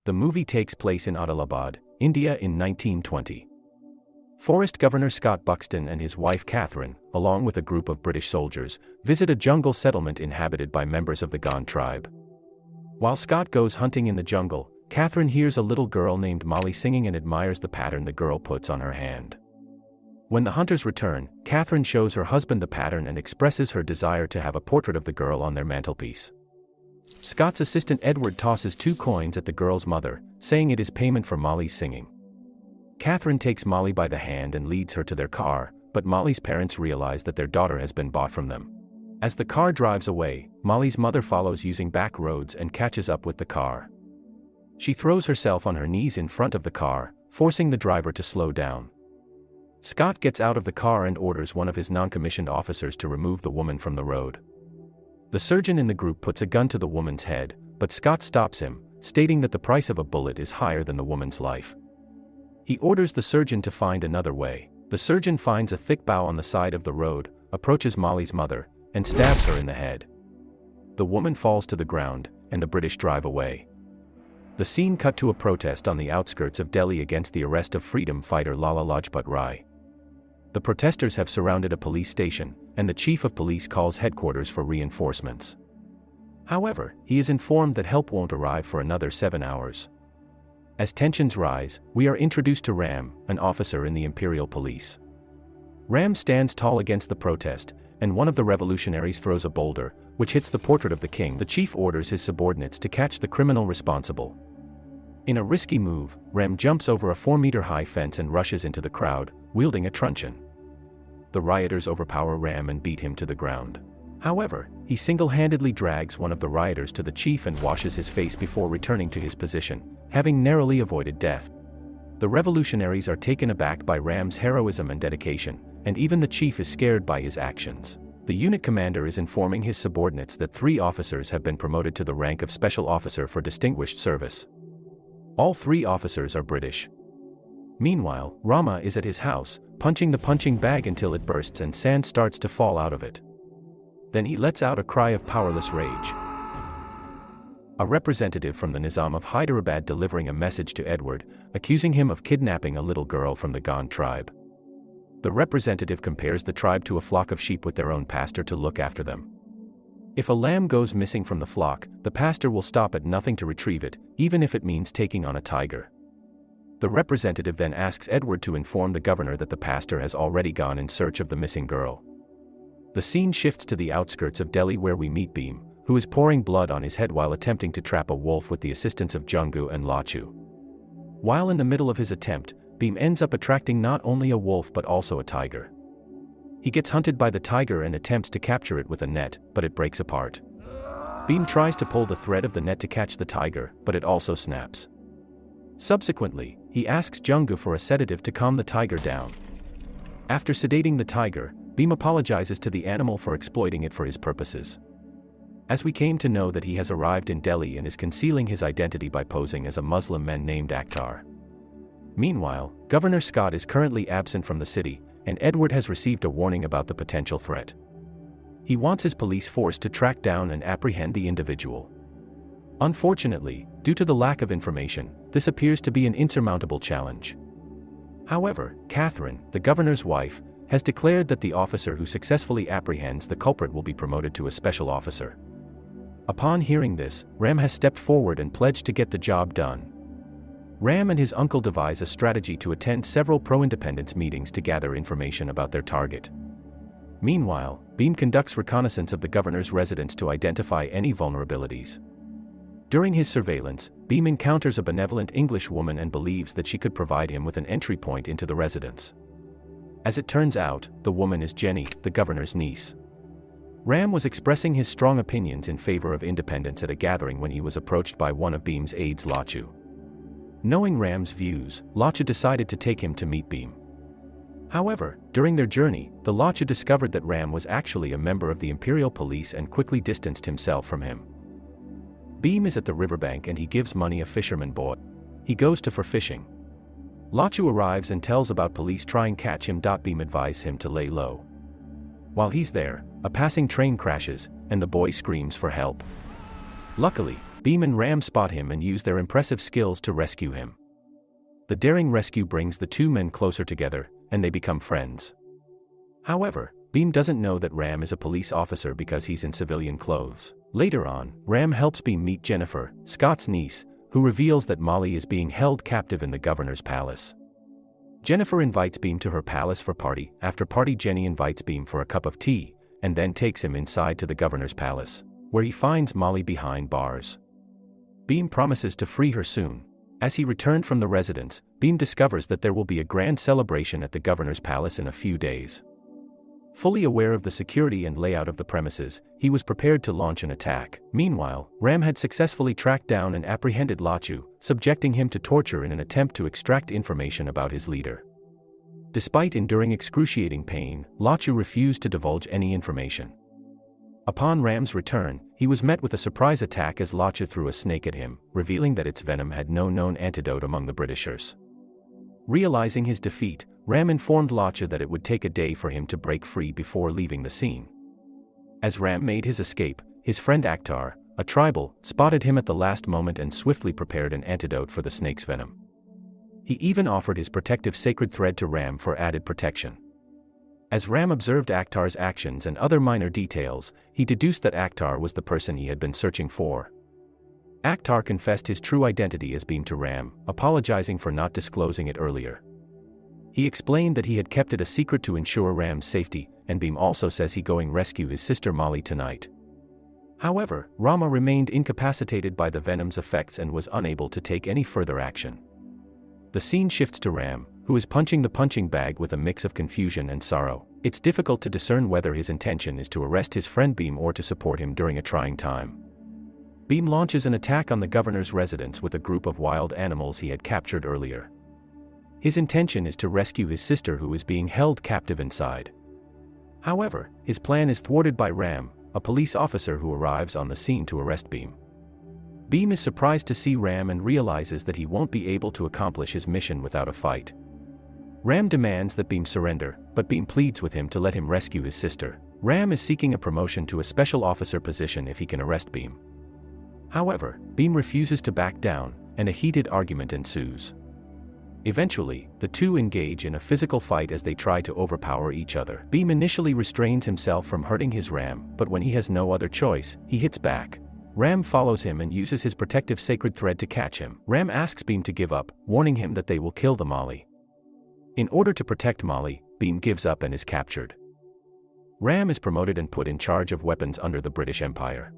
The movie takes place in Adilabad, India in 1920. Forest Governor Scott Buxton and his wife Catherine, along with a group of British soldiers, visit a jungle settlement inhabited by members of the Gond tribe. While Scott goes hunting in the jungle, Catherine hears a little girl named Molly singing and admires the pattern the girl puts on her hand. When the hunters return, Catherine shows her husband the pattern and expresses her desire to have a portrait of the girl on their mantelpiece. Scott's assistant Edward tosses 2 coins at the girl's mother, saying it is payment for Molly's singing. Catherine takes Molly by the hand and leads her to their car, but Molly's parents realize that their daughter has been bought from them. As the car drives away, Molly's mother follows using back roads and catches up with the car. She throws herself on her knees in front of the car, forcing the driver to slow down. Scott gets out of the car and orders one of his non-commissioned officers to remove the woman from the road. The surgeon in the group puts a gun to the woman's head, but Scott stops him, stating that the price of a bullet is higher than the woman's life. He orders the surgeon to find another way. The surgeon finds a thick bough on the side of the road, approaches Molly's mother, and stabs her in the head. The woman falls to the ground, and the British drive away. The scene cut to a protest on the outskirts of Delhi against the arrest of freedom fighter Lala Lajpat Rai. The protesters have surrounded a police station, and the chief of police calls headquarters for reinforcements. However, he is informed that help won't arrive for another 7 hours. As tensions rise, we are introduced to Ram, an officer in the Imperial Police. Ram stands tall against the protest, and one of the revolutionaries throws a boulder, which hits the portrait of the king. The chief orders his subordinates to catch the criminal responsible. In a risky move, Ram jumps over a 4-meter-high fence and rushes into the crowd, wielding a truncheon. The rioters overpower Ram and beat him to the ground. However, he single-handedly drags one of the rioters to the chief and washes his face before returning to his position, having narrowly avoided death. The revolutionaries are taken aback by Ram's heroism and dedication, and even the chief is scared by his actions. The unit commander is informing his subordinates that 3 officers have been promoted to the rank of Special Officer for Distinguished Service. All 3 officers are British. Meanwhile, Rama is at his house, punching the punching bag until it bursts and sand starts to fall out of it. Then he lets out a cry of powerless rage. A representative from the Nizam of Hyderabad delivering a message to Edward, accusing him of kidnapping a little girl from the Gond tribe. The representative compares the tribe to a flock of sheep with their own pastor to look after them. If a lamb goes missing from the flock, the pastor will stop at nothing to retrieve it, even if it means taking on a tiger. The representative then asks Edward to inform the governor that the pastor has already gone in search of the missing girl. The scene shifts to the outskirts of Delhi where we meet Bheem, who is pouring blood on his head while attempting to trap a wolf with the assistance of Jungu and Lachu. While in the middle of his attempt, Bheem ends up attracting not only a wolf but also a tiger. He gets hunted by the tiger and attempts to capture it with a net, but it breaks apart. Bheem tries to pull the thread of the net to catch the tiger, but it also snaps. Subsequently, he asks Jungu for a sedative to calm the tiger down. After sedating the tiger, Bheem apologizes to the animal for exploiting it for his purposes. As we came to know that he has arrived in Delhi and is concealing his identity by posing as a Muslim man named Akhtar. Meanwhile, Governor Scott is currently absent from the city, and Edward has received a warning about the potential threat. He wants his police force to track down and apprehend the individual. Unfortunately, due to the lack of information, this appears to be an insurmountable challenge. However, Catherine, the governor's wife, has declared that the officer who successfully apprehends the culprit will be promoted to a special officer. Upon hearing this, Ram has stepped forward and pledged to get the job done. Ram and his uncle devise a strategy to attend several pro-independence meetings to gather information about their target. Meanwhile, Bheem conducts reconnaissance of the governor's residence to identify any vulnerabilities. During his surveillance, Bheem encounters a benevolent English woman and believes that she could provide him with an entry point into the residence. As it turns out, the woman is Jenny, the governor's niece. Ram was expressing his strong opinions in favor of independence at a gathering when he was approached by one of Bheem's aides, Lachu. Knowing Ram's views, Lachu decided to take him to meet Bheem. However, during their journey, the Lachu discovered that Ram was actually a member of the Imperial Police and quickly distanced himself from him. Bheem is at the riverbank and he gives money a fisherman boy. He goes for fishing. Lachu arrives and tells about police trying to catch him. Bheem advises him to lay low. While he's there, a passing train crashes, and the boy screams for help. Luckily, Bheem and Ram spot him and use their impressive skills to rescue him. The daring rescue brings the two men closer together, and they become friends. However, Bheem doesn't know that Ram is a police officer because he's in civilian clothes. Later on, Ram helps Bheem meet Jennifer, Scott's niece, who reveals that Molly is being held captive in the governor's palace. Jennifer invites Bheem to her palace for party. After party, Jenny invites Bheem for a cup of tea, and then takes him inside to the governor's palace, where he finds Molly behind bars. Bheem promises to free her soon. As he returned from the residence, Bheem discovers that there will be a grand celebration at the governor's palace in a few days. Fully aware of the security and layout of the premises, he was prepared to launch an attack. Meanwhile, Ram had successfully tracked down and apprehended Lachu, subjecting him to torture in an attempt to extract information about his leader. Despite enduring excruciating pain, Lachu refused to divulge any information. Upon Ram's return, he was met with a surprise attack as Lachu threw a snake at him, revealing that its venom had no known antidote among the Britishers. Realizing his defeat, Ram informed Lachu that it would take a day for him to break free before leaving the scene. As Ram made his escape, his friend Akhtar, a tribal, spotted him at the last moment and swiftly prepared an antidote for the snake's venom. He even offered his protective sacred thread to Ram for added protection. As Ram observed Akhtar's actions and other minor details, he deduced that Akhtar was the person he had been searching for. Akhtar confessed his true identity as Bheem to Ram, apologizing for not disclosing it earlier. He explained that he had kept it a secret to ensure Ram's safety, and Bheem also says he's going rescue his sister Molly tonight. However, Rama remained incapacitated by the venom's effects and was unable to take any further action. The scene shifts to Ram, who is punching the punching bag with a mix of confusion and sorrow. It's difficult to discern whether his intention is to arrest his friend Bheem or to support him during a trying time. Bheem launches an attack on the governor's residence with a group of wild animals he had captured earlier. His intention is to rescue his sister who is being held captive inside. However, his plan is thwarted by Ram, a police officer who arrives on the scene to arrest Bheem. Bheem is surprised to see Ram and realizes that he won't be able to accomplish his mission without a fight. Ram demands that Bheem surrender, but Bheem pleads with him to let him rescue his sister. Ram is seeking a promotion to a special officer position if he can arrest Bheem. However, Bheem refuses to back down, and a heated argument ensues. Eventually, the two engage in a physical fight as they try to overpower each other. Bheem initially restrains himself from hurting his Ram, but when he has no other choice, he hits back. Ram follows him and uses his protective sacred thread to catch him. Ram asks Bheem to give up, warning him that they will kill the Molly. In order to protect Molly, Bheem gives up and is captured. Ram is promoted and put in charge of weapons under the British Empire.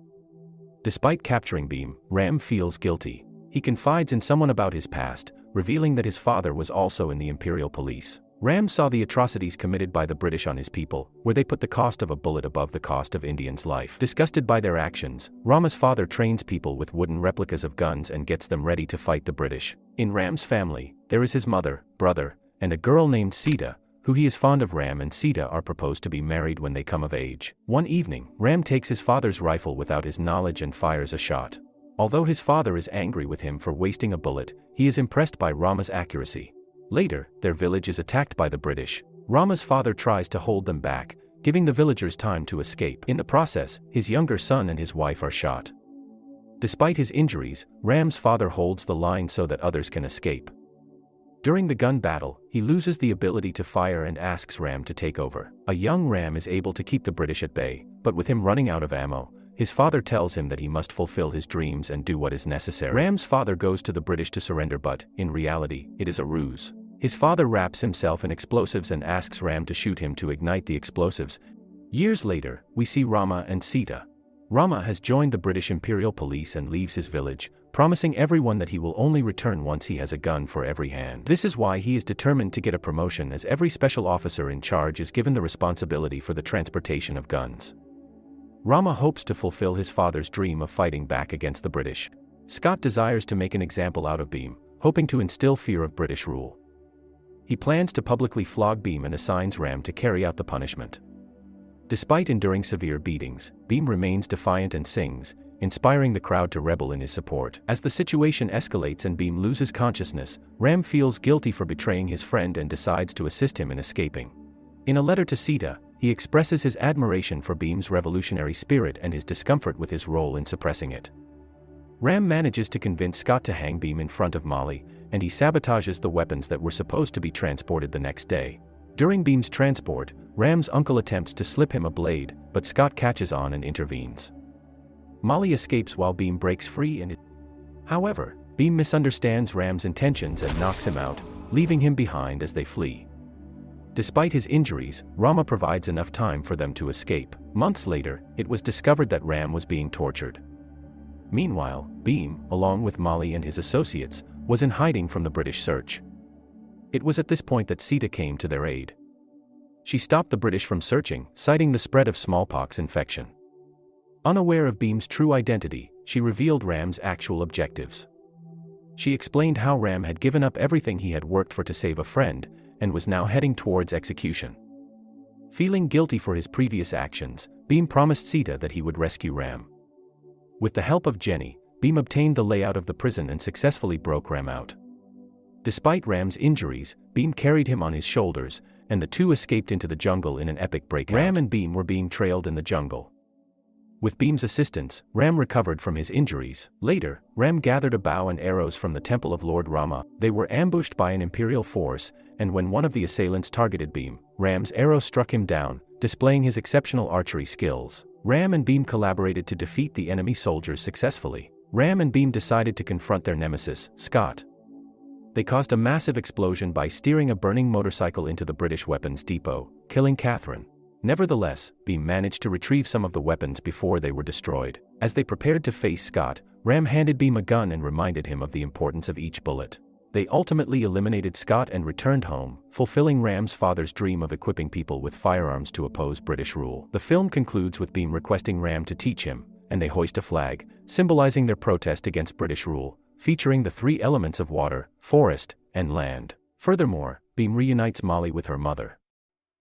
Despite capturing Bheem, Ram feels guilty. He confides in someone about his past, revealing that his father was also in the Imperial Police. Ram saw the atrocities committed by the British on his people, where they put the cost of a bullet above the cost of Indians' life. Disgusted by their actions, Rama's father trains people with wooden replicas of guns and gets them ready to fight the British. In Ram's family, there is his mother, brother, and a girl named Sita, who he is fond of. Ram and Sita are proposed to be married when they come of age. One evening, Ram takes his father's rifle without his knowledge and fires a shot. Although his father is angry with him for wasting a bullet, he is impressed by Rama's accuracy. Later, their village is attacked by the British. Rama's father tries to hold them back, giving the villagers time to escape. In the process, his younger son and his wife are shot. Despite his injuries, Ram's father holds the line so that others can escape. During the gun battle, he loses the ability to fire and asks Ram to take over. A young Ram is able to keep the British at bay, but with him running out of ammo, his father tells him that he must fulfill his dreams and do what is necessary. Ram's father goes to the British to surrender, but, in reality, it is a ruse. His father wraps himself in explosives and asks Ram to shoot him to ignite the explosives. Years later, we see Rama and Sita. Rama has joined the British Imperial Police and leaves his village, promising everyone that he will only return once he has a gun for every hand. This is why he is determined to get a promotion, as every special officer in charge is given the responsibility for the transportation of guns. Rama hopes to fulfill his father's dream of fighting back against the British. Scott desires to make an example out of Bheem, hoping to instill fear of British rule. He plans to publicly flog Bheem and assigns Ram to carry out the punishment. Despite enduring severe beatings, Bheem remains defiant and sings, inspiring the crowd to rebel in his support. As the situation escalates and Bheem loses consciousness, Ram feels guilty for betraying his friend and decides to assist him in escaping. In a letter to Sita, he expresses his admiration for Bheem's revolutionary spirit and his discomfort with his role in suppressing it. Ram manages to convince Scott to hang Bheem in front of Molly, and he sabotages the weapons that were supposed to be transported the next day. During Bheem's transport, Ram's uncle attempts to slip him a blade, but Scott catches on and intervenes. Molly escapes while Bheem breaks free However, Bheem misunderstands Ram's intentions and knocks him out, leaving him behind as they flee. Despite his injuries, Rama provides enough time for them to escape. Months later, it was discovered that Ram was being tortured. Meanwhile, Bheem, along with Molly and his associates, was in hiding from the British search. It was at this point that Sita came to their aid. She stopped the British from searching, citing the spread of smallpox infection. Unaware of Bheem's true identity, she revealed Ram's actual objectives. She explained how Ram had given up everything he had worked for to save a friend, and was now heading towards execution. Feeling guilty for his previous actions, Bheem promised Sita that he would rescue Ram. With the help of Jenny, Bheem obtained the layout of the prison and successfully broke Ram out. Despite Ram's injuries, Bheem carried him on his shoulders, and the two escaped into the jungle in an epic breakout. Ram and Bheem were being trailed in the jungle. With Bheem's assistance, Ram recovered from his injuries. Later, Ram gathered a bow and arrows from the temple of Lord Rama. They were ambushed by an imperial force, and when one of the assailants targeted Bheem, Ram's arrow struck him down, displaying his exceptional archery skills. Ram and Bheem collaborated to defeat the enemy soldiers successfully. Ram and Bheem decided to confront their nemesis, Scott. They caused a massive explosion by steering a burning motorcycle into the British weapons depot, killing Catherine. Nevertheless, Bheem managed to retrieve some of the weapons before they were destroyed. As they prepared to face Scott, Ram handed Bheem a gun and reminded him of the importance of each bullet. They ultimately eliminated Scott and returned home, fulfilling Ram's father's dream of equipping people with firearms to oppose British rule. The film concludes with Bheem requesting Ram to teach him, and they hoist a flag, symbolizing their protest against British rule, featuring the three elements of water, forest, and land. Furthermore, Bheem reunites Molly with her mother.